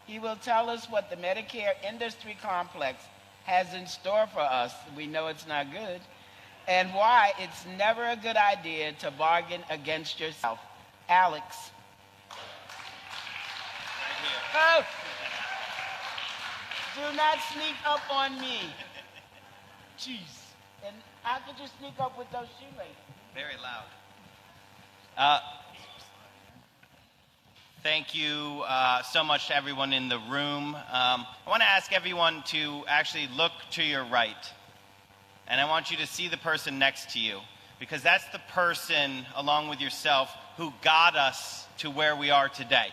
He will tell us what the Medicare industry complex has in store for us. We know it's not good. And why it's never a good idea to bargain against yourself. Alex. Oh! Do not sneak up on me. Jeez. And how could you sneak up with those shoelaces? Very loud. Thank you so much to everyone in the room. I want to ask everyone to actually look to your right. And I want you to see the person next to you, because that's the person, along with yourself, who got us to where we are today.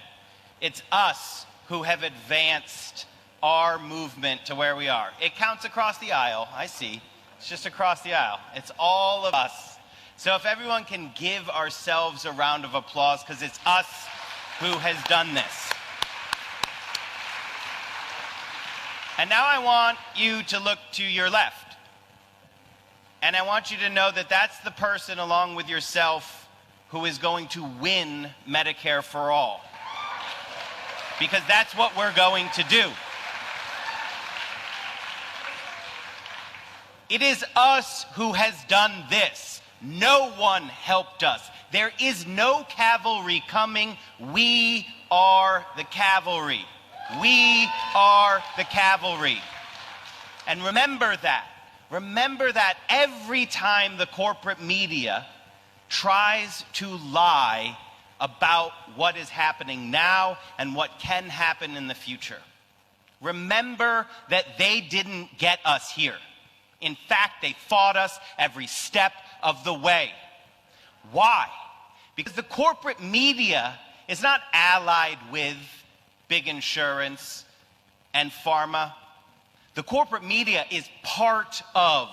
It's us who have advanced our movement to where we are. It counts across the aisle, I see. It's just across the aisle. It's all of us. So if everyone can give ourselves a round of applause, because it's us who has done this. And now I want you to look to your left. And I want you to know that that's the person, along with yourself, who is going to win Medicare for all. Because that's what we're going to do. It is us who has done this. No one helped us. There is no cavalry coming. We are the cavalry. We are the cavalry. And remember that. Remember that every time the corporate media tries to lie about what is happening now and what can happen in the future. Remember that they didn't get us here. In fact, they fought us every step of the way. Why? Because the corporate media is not allied with big insurance and pharma. The corporate media is part of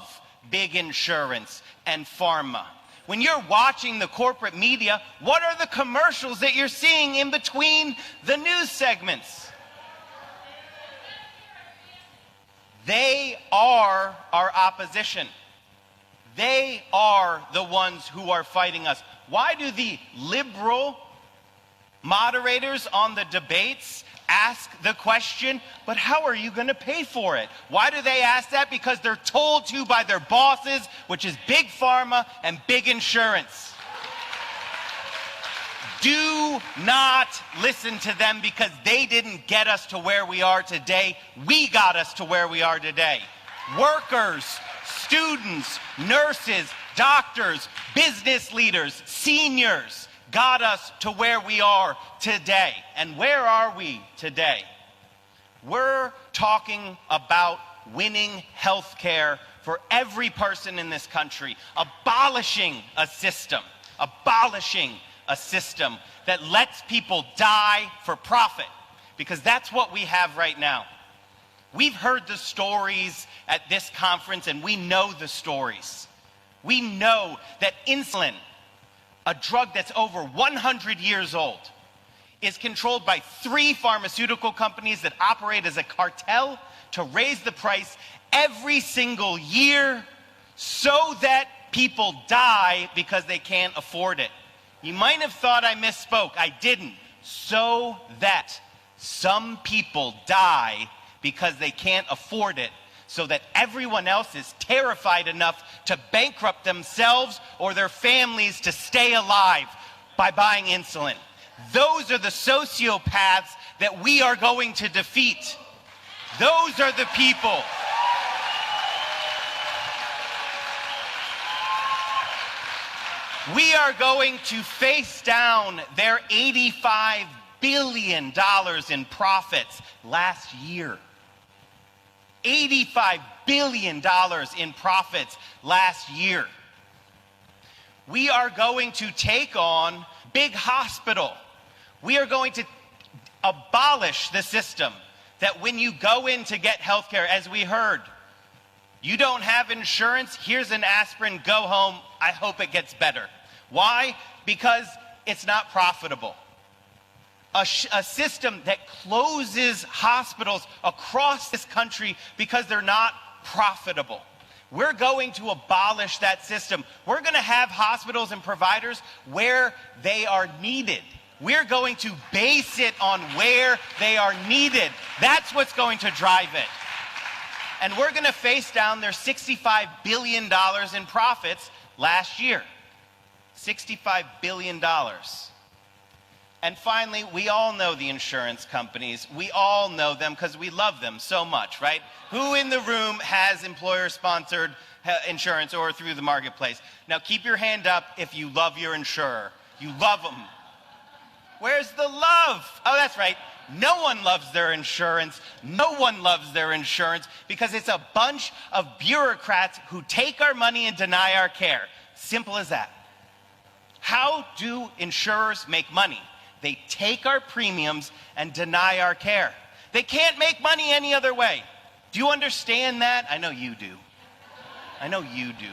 big insurance and pharma. When you're watching the corporate media, what are the commercials that you're seeing in between the news segments? They are our opposition. They are the ones who are fighting us. Why do the liberal moderators on the debates ask the question, but how are you going to pay for it? Why do they ask that? Because they're told to by their bosses, which is big pharma and big insurance. Do not listen to them, because they didn't get us to where we are today. We got us to where we are today. Workers, students, nurses, doctors, business leaders, seniors got us to where we are today. And where are we today? We're talking about winning health care for every person in this country, abolishing a system that lets people die for profit, because that's what we have right now. We've heard the stories at this conference, and we know the stories. We know that insulin, a drug that's over 100 years old, is controlled by 3 pharmaceutical companies that operate as a cartel to raise the price every single year so that people die because they can't afford it. You might have thought I misspoke. I didn't. So that some people die because they can't afford it, so that everyone else is terrified enough to bankrupt themselves or their families to stay alive by buying insulin. Those are the sociopaths that we are going to defeat. Those are the people. We are going to face down their $85 billion in profits last year. $85 billion in profits last year. We are going to take on big hospital. We are going to abolish the system that when you go in to get health care, as we heard, you don't have insurance, here's an aspirin, go home, I hope it gets better. Why? Because it's not profitable. A system that closes hospitals across this country because they're not profitable. We're going to abolish that system. We're going to have hospitals and providers where they are needed, We're going to base it on where they are needed. That's what's going to drive it. And we're going to face down their $65 billion in profits last year. $65 billion. And finally, we all know the insurance companies. We all know them because we love them so much, right? Who in the room has employer-sponsored insurance or through the marketplace? Now keep your hand up if you love your insurer. You love them. Where's the love? Oh, that's right. No one loves their insurance. No one loves their insurance because it's a bunch of bureaucrats who take our money and deny our care. Simple as that. How do insurers make money? They take our premiums and deny our care. They can't make money any other way. Do you understand that? I know you do. I know you do.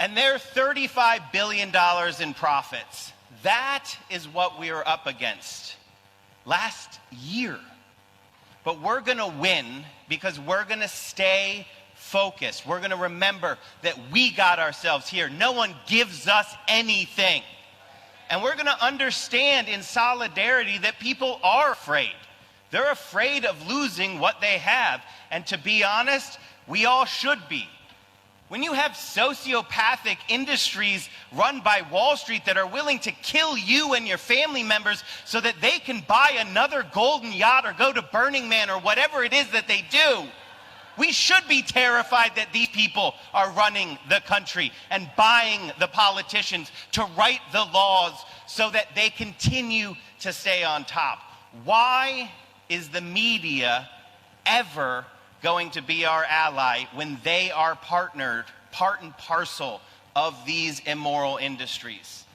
And they're $35 billion in profits. That is what we are up against last year. But we're going to win because we're going to stay focused. We're going to remember that we got ourselves here. No one gives us anything. And we're going to understand in solidarity that people are afraid. They're afraid of losing what they have. And to be honest, we all should be. When you have sociopathic industries run by Wall Street that are willing to kill you and your family members so that they can buy another golden yacht or go to Burning Man or whatever it is that they do, we should be terrified that these people are running the country and buying the politicians to write the laws so that they continue to stay on top. Why is the media ever going to be our ally when they are partnered, part and parcel of these immoral industries?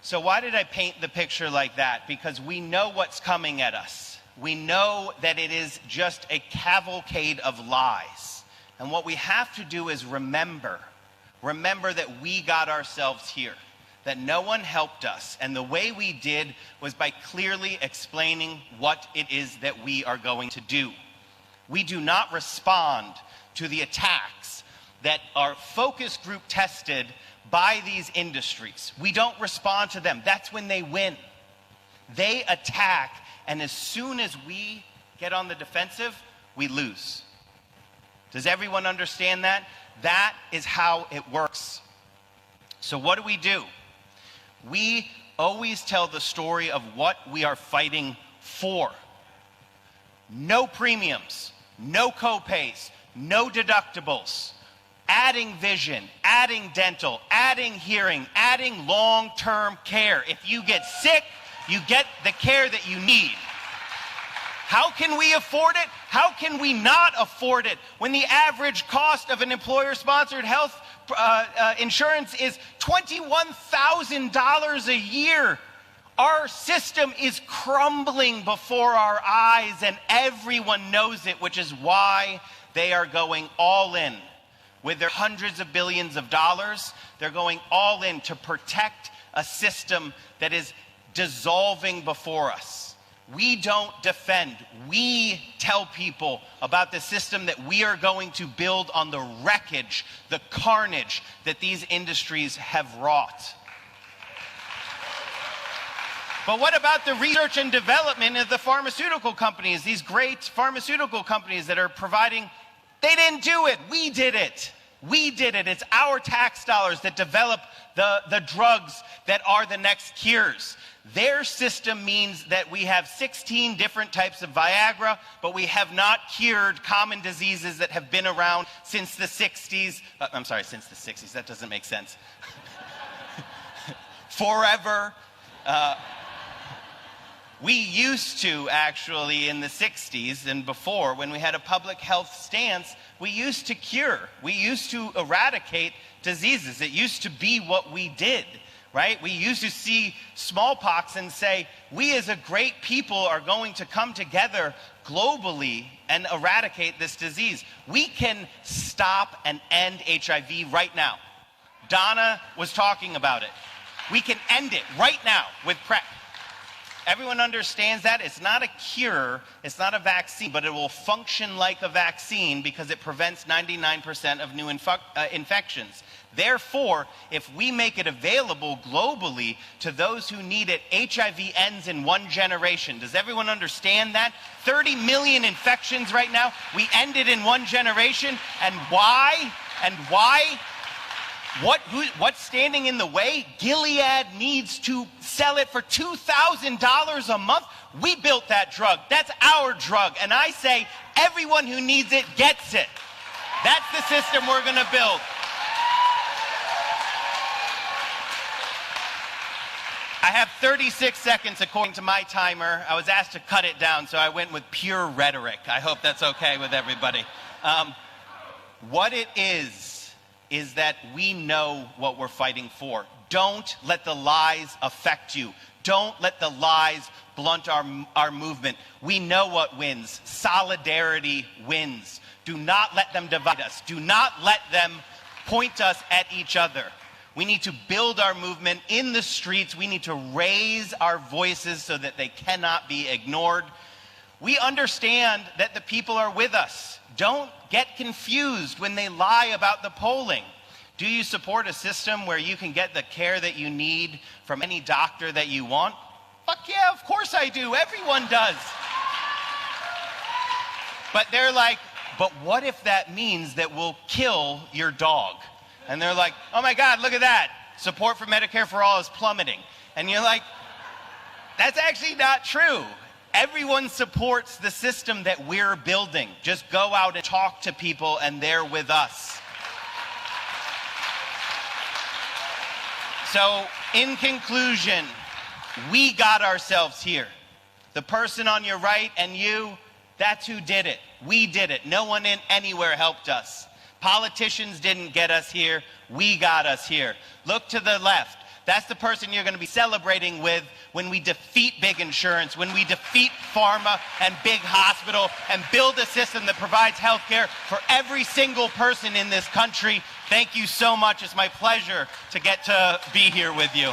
So why did I paint the picture like that? Because we know what's coming at us. We know that it is just a cavalcade of lies. And what we have to do is remember that we got ourselves here, that no one helped us. And the way we did was by clearly explaining what it is that we are going to do. We do not respond to the attacks that are focus group tested by these industries. We don't respond to them. That's when they win. They attack, and as soon as we get on the defensive, we lose. Does everyone understand that? That is how it works. So what do? We always tell the story of what we are fighting for. No premiums, no co-pays, no deductibles, adding vision, adding dental, adding hearing, adding long-term care. If you get sick, you get the care that you need. How can we afford it? How can we not afford it when the average cost of an employer-sponsored health insurance is $21,000 a year? Our system is crumbling before our eyes, and everyone knows it, which is why they are going all in. With their hundreds of billions of dollars, they're going all in to protect a system that is dissolving before us. We don't defend. We tell people about the system that we are going to build on the wreckage, the carnage that these industries have wrought. But what about the research and development of the pharmaceutical companies, these great pharmaceutical companies that are providing? They didn't do it. We did it. We did it. It's our tax dollars that develop the drugs that are the next cures. Their system means that we have 16 different types of Viagra, but we have not cured common diseases that have been around since the 60s. Since the 60s. That doesn't make sense. Forever. We used to, actually, in the 60s and before, when we had a public health stance, we used to cure. We used to eradicate diseases. It used to be what we did, right? We used to see smallpox and say, we as a great people are going to come together globally and eradicate this disease. We can stop and end HIV right now. Donna was talking about it. We can end it right now with PrEP. Everyone understands that. It's not a cure, it's not a vaccine, but it will function like a vaccine because it prevents 99% of new infections. Therefore, if we make it available globally to those who need it, HIV ends in 1 generation. Does everyone understand that? 30 million infections right now. We end it in 1 generation. And why? And why? What's standing in the way? Gilead needs to sell it for $2,000 a month. We built that drug. That's our drug. And I say everyone who needs it gets it. That's the system we're going to build. I have 36 seconds according to my timer. I was asked to cut it down, so I went with pure rhetoric. I hope that's okay with everybody. What it is that we know what we're fighting for. Don't let the lies affect you. Don't let the lies blunt our movement. We know what wins. Solidarity wins. Do not let them divide us. Do not let them point us at each other. We need to build our movement in the streets. We need to raise our voices so that they cannot be ignored. We understand that the people are with us. Don't get confused when they lie about the polling. Do you support a system where you can get the care that you need from any doctor that you want? Fuck yeah, of course I do. Everyone does. But they're like, but what if that means that we'll kill your dog? And they're like, oh my God, look at that. Support for Medicare for all is plummeting. And you're like, that's actually not true. Everyone supports the system that we're building. Just go out and talk to people and they're with us. So, in conclusion, we got ourselves here. The person on your right and you, that's who did it. We did it. No one anywhere helped us. Politicians didn't get us here. We got us here. Look to the left. That's the person you're going to be celebrating with when we defeat big insurance, when we defeat pharma and big hospital and build a system that provides health care for every single person in this country. Thank you so much. It's my pleasure to get to be here with you.